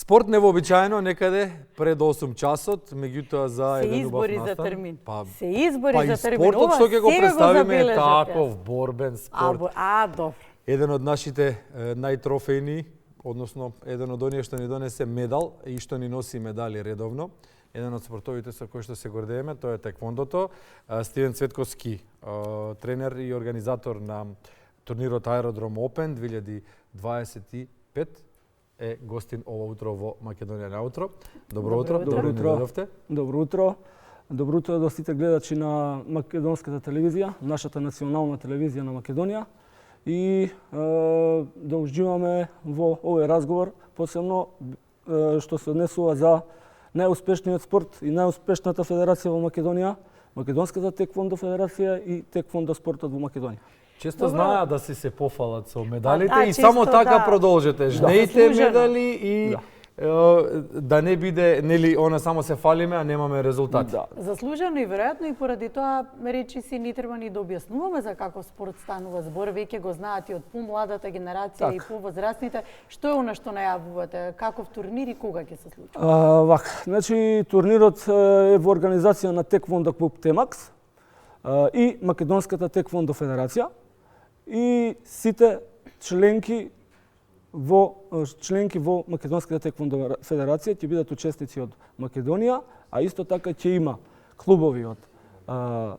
Спорт невообичаено некаде пред 8 часот, меѓутоа за еден убав настан. Се избори за термин. Се избори за термин. Спортот што ќе го представиме е таков јас. борбен спорт. Добро. Еден од нашите најтрофејни, односно еден од оние што ни донесе медал и што ни носи медали редовно. Еден од спортовите со кои што се гордееме, тоа е теквондото. Стивен Цветковски, тренер и организатор на турнирот Аеродром Open 2025 е гостин ова утро во Македонија на утро. Добро утро. Добро утро. Добро утро. Добро утро до сите гледачи на македонската телевизија, нашата национална телевизија на Македонија. И да уживаме во овој разговор, посебно што се однесува за најуспешниот спорт и најуспешната федерација во Македонија, Македонската теквондо федерација и теквондо спортот во Македонија. Често знаат да си се пофалат со медалите и само така продолжете. Жнејте медали и да не биде, нели, она само се фалиме, а немаме резултати. Заслужено и веројатно и поради тоа речи си не треба ни да објаснуваме за каков спорт станува збор, веќе го знаат и од помладата генерација и повозрастните. Што е она што најавувате? Каков турнир и кога ќе се случи? Значи турнирот е во организација на Теквондо клуб Темакс и Македонската теквондо федерација и сите членки во Македонската теквондо федерација ќе бидат учесници од Македонија, а исто така ќе има клубови од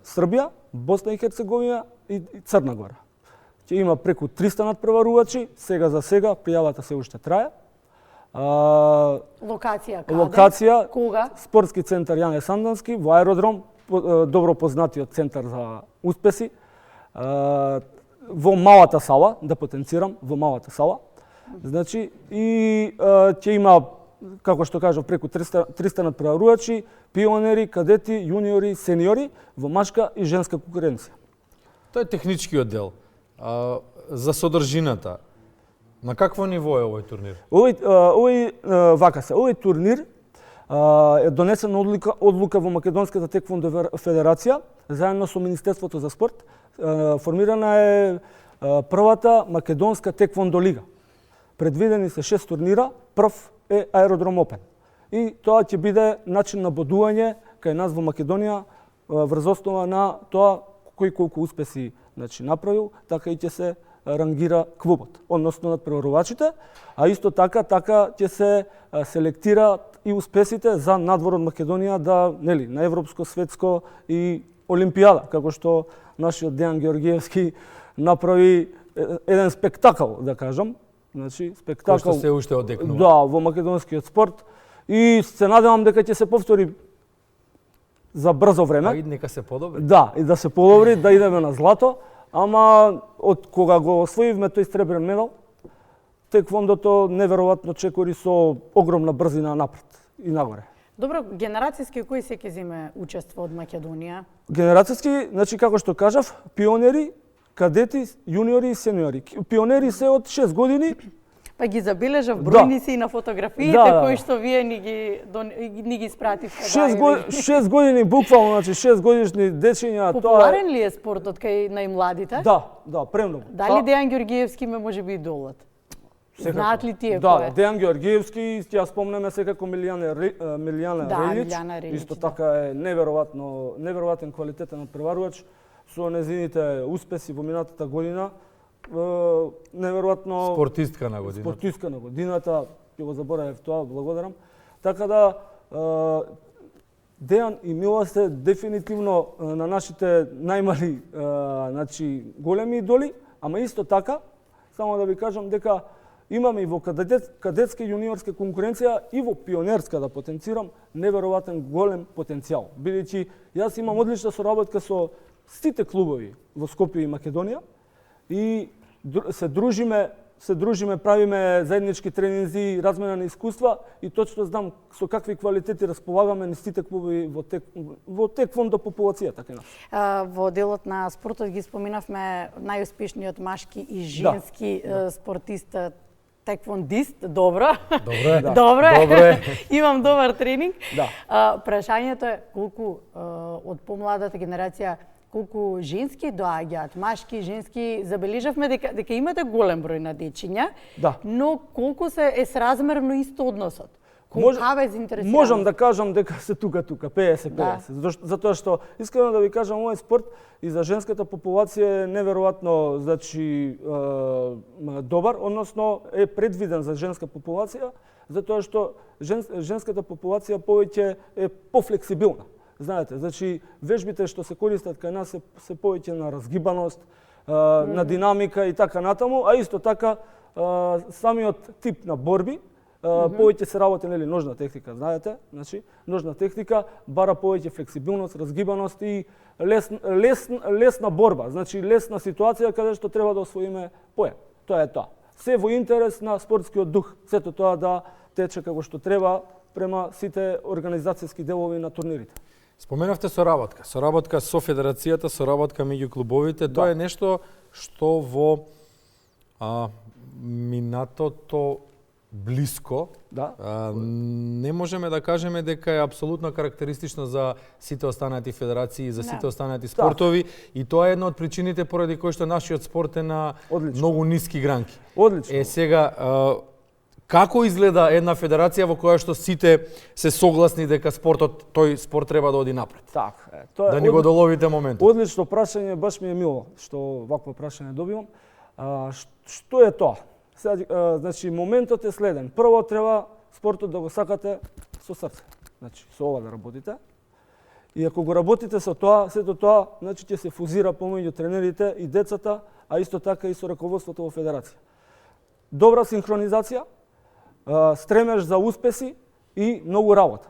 Србија, Босна и Херцеговина и Црна Гора. Ќе има преку 300 надпреварувачи, сега за сега пријавата се уште трае. Локација каде? Локација кога? Спортски центар Јане Сандански во Аеродром, добро познатиот центар за успеси. Во малата сала, да потенцирам, во малата сала. Значи, и ќе има, како што кажав, преку 300 надпреварувачи, пионери, кадети, јуниори, сениори, во машка и женска конкуренција. Тоа е техничкиот дел. За содржината, на какво ниво е овој турнир? Овој турнир е донесена одлука во Македонската теквондо федерација, заедно со Министерството за спорт. Формирана е првата Македонска теквондо лига. Предвидени се 6 турнира, прв е Аеродром Open. И тоа ќе биде начин на бодување кај нас во Македонија врз основа на тоа кој колку успеси направил, така и ќе се рангира клубот, односно надпреварувачите, а исто така ќе се селектираат и успесите за надвор од Македонија на европско, светско и олимпијада, како што нашиот Дејан Георгиевски направи еден спектакл, да кажам. Значи, спектакл. Кој што се уште одекнува. Да, во македонскиот спорт. И се надевам дека ќе се повтори за брзо време. И нека се подобри. Да, и да се подобри, да идеме на злато. Ама од кога го освоивме тој сребрен медал, теквондото неверојатно чекори со огромна брзина напред и нагоре. Добро, генерацијски кои се ќе земе учество од Македонија? Генерацијски, значи како што кажав, пионери, кадети, јуниори и сениори. Пионери се од 6 години. Па ги забележав бројници и на фотографиите кои што вие ни ги испративте. 6 години буквално, значи 6 годишни дечиња. Популарен ли е спортот кај најмладите? Да, премногу. Дали Дејан Георгиевски ме може би идолот? Знаат ли тие кој е? Да, Дејан Георгиевски, ја спомнеме секако Милијана Релич. Исто така е неверојатен квалитетен надпреварувач со незините успеси во минатата година. Неверојатно спортистка на годината. Спортистка на годината, ќе го заборавив тоа, благодарам. Така да Дејан и Мила се дефинитивно на нашите најмали, значи големи идоли, ама исто така, само да ви кажам дека имаме и во кадетска и јуниорска конкуренција и во пионерска, да потенцирам, неверојатен голем потенцијал. Бидејќи јас имам одлична соработка со сите клубови во Скопје и Македонија и се дружиме, правиме заеднички тренинзи, размена на искуства и точно знам со какви квалитети располагаме на сите клубови во теквондо популацијата кај нас. Во делот на спортот ги споминавме најуспешниот машки и женски спортист, теквондист, добро. Добро е. Имам добар тренинг. Прашањето е колку од помладата генерација колку женски доаѓаат, машки, женски, забележавме дека имате голем број на дечиња, Да. но колку е сразмерно исто односот? Колкава е заинтересираност? Можам да кажам дека се тука, 50-50. Да. Затоа што, искрено да ви кажам, овој спорт и за женската популација е неверојатно, значи, добар, односно е предвиден за женска популација, затоа што женската популација повеќе е пофлексибилна. Знаете, значи, вежбите што се користат кај нас се повеќе на разгибаност, на динамика и така натаму, а исто така самиот тип на борби, повеќе се работи, нели, ножна техника, знаете, значи, ножна техника бара повеќе флексибилност, разгибаност и лесна борба, значи лесна ситуација каде што треба да освоиме поен. Тоа е тоа. Се во интерес на спортскиот дух, сето тоа да тече како што треба према сите организацијски делови на турнирите. Споменавте соработка со федерацијата, соработка меѓу клубовите. Тоа е нешто што во минатото блиско, не можеме да кажеме дека е апсолутно карактеристично за сите останати федерации, за сите останати спортови, и тоа е една од причините поради кои што нашиот спорт е на многу ниски гранки. Одлично. Сега, како изгледа една федерација во која што сите се согласни дека тој спорт треба да оди напред? Така е. Да ни го доловите моментот. Одлично прашање, баш ми е мило што вакво прашање добивам. Што е тоа? Значи, моментот е следен. Прво треба спортот да го сакате со срце. Значи, со ова да работите. И ако го работите со тоа, сето тоа, значи ќе се фузира помеѓу тренерите и децата, а исто така и со раководството во федерација. Добра синхронизација, стремеж за успеси и многу работа.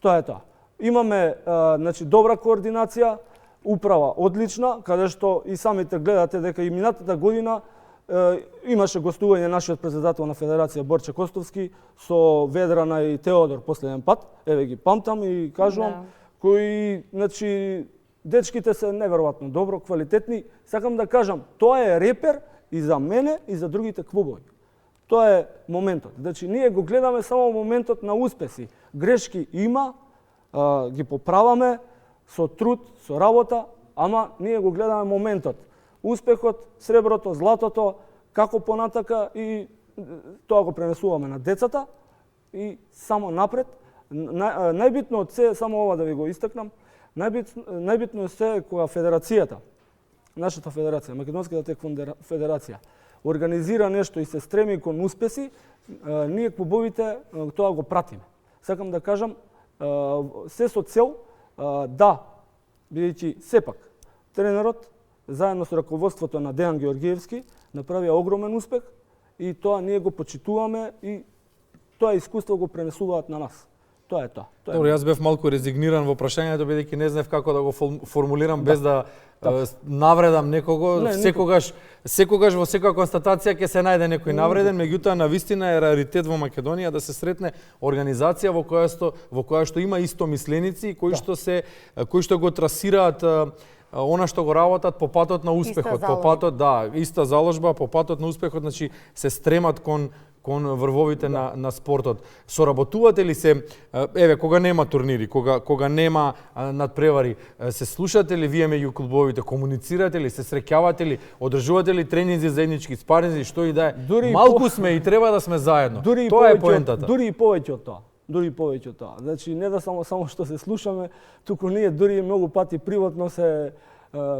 Тоа е тоа. Имаме значи добра координација, управа одлична, каде што и самите гледате дека и минатата година имаше гостување нашиот председател на федерација Борче Костовски со Ведрана и Теодор последен пат. Еве ги памтам и кажувам, кои, значи, дечките се неверојатно добро, квалитетни. Сакам да кажам, тоа е репер и за мене и за другите клубови. Тоа е моментот. Значи, ние го гледаме само моментот на успеси. Грешки има, ги поправаме со труд, со работа, ама ние го гледаме моментот. Успехот, среброто, златото, како понатака, и тоа го пренесуваме на децата и само напред. Најбитно од се, само ова да ви го истакнам, најбитно е се кога федерацијата, нашата федерација, Македонската теквондо федерација, организира нешто и се стреми кон успеси, ние клубовите тоа го пратиме. Сакам да кажам, се со цел да, бидејќи сепак тренерот заедно со раководството на Дејан Георгиевски направија огромен успех и тоа ние го почитуваме и тоа искуство го пренесуваат на нас. Тоа е тоа. Добро, јас бев малку резигниран во прашањето бидејќи не знаев како да го формулирам без да навредам некого. Секогаш во секоја констатација ќе се најде некој навреден, меѓутоа навистина е раритет во Македонија да се сретне организација во која што има истомисленици кои што го трасираат она што го работат по патот на успехот, иста заложба по патот на успехот, значи се стремат кон врвовите на спортот. Соработувате ли се, еве, кога нема турнири, кога нема надпревари, се слушате ли вие меѓу клубовите, комуницирате ли, се среќавате ли, одржувате ли тренинзи заеднички, спаринзи, што и да е? Малку сме и треба да сме заедно. Тоа е поентата. Дури и повеќе од тоа. Значи, не да само што се слушаме, туку ние дури и многу пати приватно се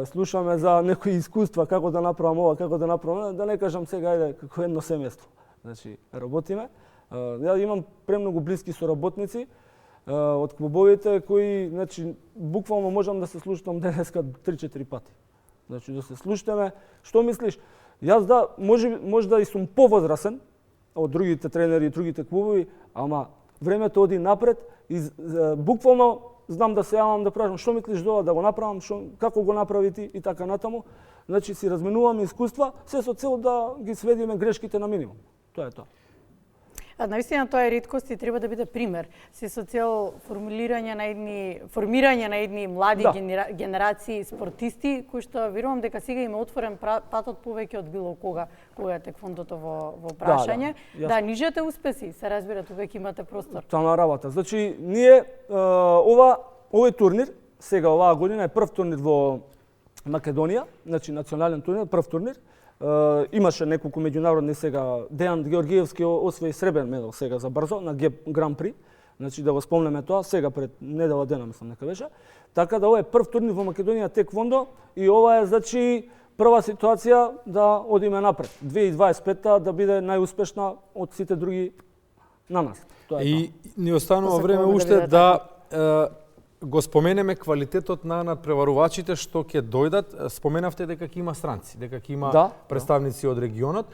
слушаме за некои искуства, како да направам ова, како да направам, да не кажам сега, ајде, како едно семејство. Значи, работиме. Ја имам премногу блиски соработници од клубовите кои, значи, буквално можам да се слушам денеска 3-4 пати. Значи, да се слушаме, што мислиш? Јас може да и сум повозрасен од другите тренери и другите клубови, ама времето оди напред и буквално знам да се јавам да прашам што мислиш за ова, да го направам, како го направи ти и така натаму. Значи си разменуваме искуства, се со цел да ги сведиме грешките на минимум. Тоа е тоа. Наистина тоа е реткост и треба да биде пример. Се со цел формирање на едни млади генерации спортисти кои што верувам дека сега има отворен патот повеќе од било кога е теквондото во прашање. Да, нижете успеси, се разбира, веќе имате простор. Тоа на работа. Значи ние овој турнир сега оваа година е прв турнир во Македонија, значи национален турнир, прв турнир. Имаше неколку меѓународни сега. Дејан Георгиевски освои сребрен медал сега за брзо на Гран При. Значи да го спомнеме тоа, сега пред недела дена мислам нека беше. Така да ова е прв турнир во Македонија теквондо и ова е значи прва ситуација да одиме напред. 2025 да биде најуспешна од сите други на нас. Тоа е И ни останува Посакуваме време да уште биде да го споменеме квалитетот на надпреварувачите што ќе дојдат. Споменавте дека ќе има странци, дека ќе има Да. представници од регионот.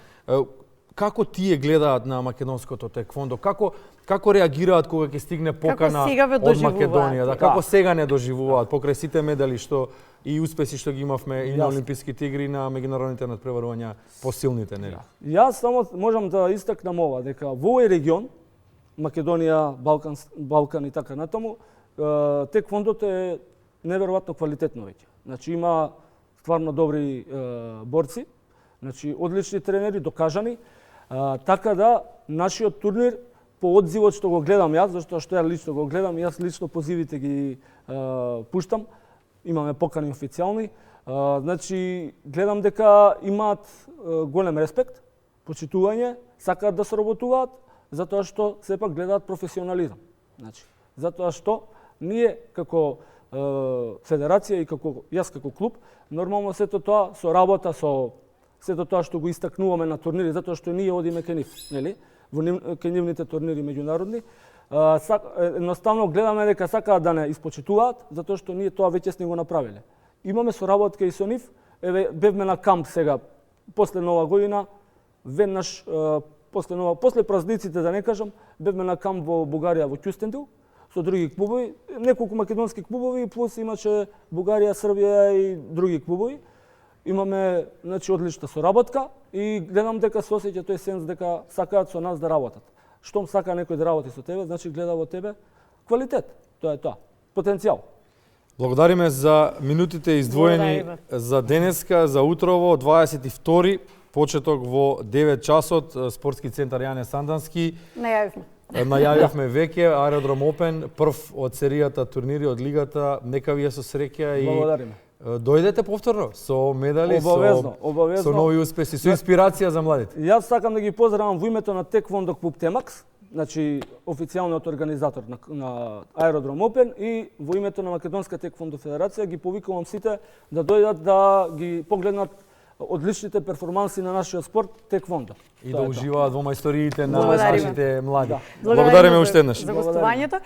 Како тие гледаат на македонското теквондо? Како реагираат кога ќе стигне покана сега ве од доживуваат? Македонија? Да, како Да. сега не доживуваат покрај сите медали што и успеси што ги имавме и на Јасно. олимписките игри и на меѓународните надпреварувања посилните, нели? Јас само можам да истакнам ова, дека во овој регион, Македонија, Балкан и така натаму, теквондото е неверојатно квалитетно веќе. Значи има стварно добри борци, значи одлични тренери, докажани, така да нашиот турнир по одзивот што го гледам јас, зашто што ја лично го гледам, јас лично позивите ги пуштам, имаме покани официјални, значи гледам дека имаат голем респект, почитување, сакаат да соработуваат, затоа што сепак гледаат професионализам. Значи, затоа што ние како федерација и како јас како клуб, нормално сето тоа со работа, со сето тоа што го истакнуваме на турнири, затоа што ние одиме кај нив, нели? Кај нивните турнири меѓународни, едноставно гледаме дека сакаат да не испочитуваат, затоа што ние тоа веќе сме го направиле. Имаме соработка и со нив, еве бевме на камп сега после Нова година, веднаш после празниците да не кажам, бевме на камп во Бугарија во Кюстендил со други клубови, неколку македонски клубови плюс имаше Бугарија, Србија и други клубови. Имаме значи одлична соработка и гледам дека се осеќа тој сенс дека сакаат со нас да работат. Штом сака некој да работи со тебе, значи гледа во тебе квалитет. Тоа е тоа. Потенцијал. Благодариме за минутите издвоени Благодариме. за денеска, за утрово, 22 почеток во 9 часот, спортски центар Јане Сандански. Најавивме. Најавивме веќе Аеродром Опен, прв од серијата турнири од лигата. Нека ви е со среќа и Благодариме. дојдете повторно со медали, Обавезно, со обавезно. нови успеси, со инспирација за младите. Јас сакам да ги поздравам во името на Теквондо клуб Темакс, значи официјалниот организатор на Аеродром Опен и во името на Македонска Теквондо федерација ги повикувам сите да дојдат да ги погледнат одличните перформанси на нашиот спорт Теквондо. И да уживаат во мајсториите на Благодариме. нашите млади. Да. Благодариме уште еднаш. за гостувањето.